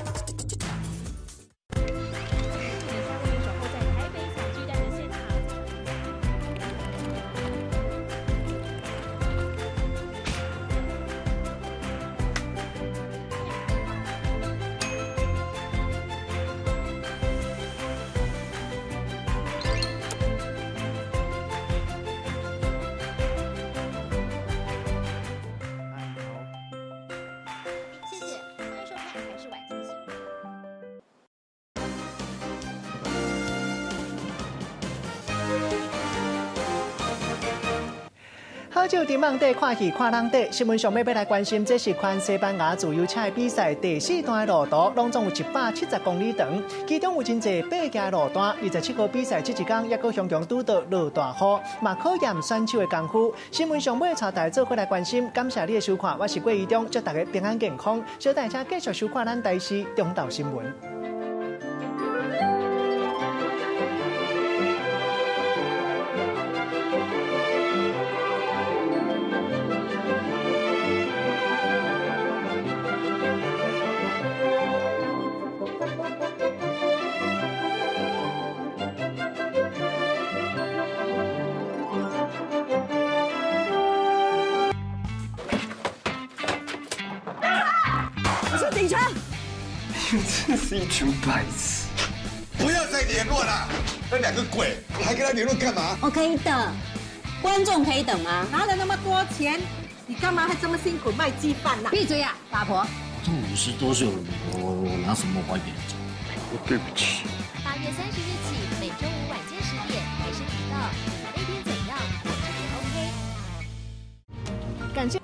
S1: 好久伫网底看戏看人底，新闻上要来关心，这是款西班牙自由车的比赛第4段的路途，拢总有170公里长，其中有真侪爬行路段。27号比赛这一天，也阁常常拄到落大雨，嘛考验选手的功夫。新闻上要带大家做伙来关心，感谢你的收看，我是郭怡中，祝大家平安健康。小大家继续收看咱台视中道新闻。
S12: 警察！
S26: 你们真是一群白痴！不要再联络了，那两个鬼还跟他联络干嘛？
S12: 我可以等，观众可以等吗？拿了那么多钱，你干嘛还这么辛苦卖鸡饭呢？闭嘴呀，八婆！
S16: 这50多岁了，我拿什么怀别人走？对不起。
S27: 8月30日起，每周五晚间10点，还是频道。你那天怎样，我这边 OK。
S1: 感谢。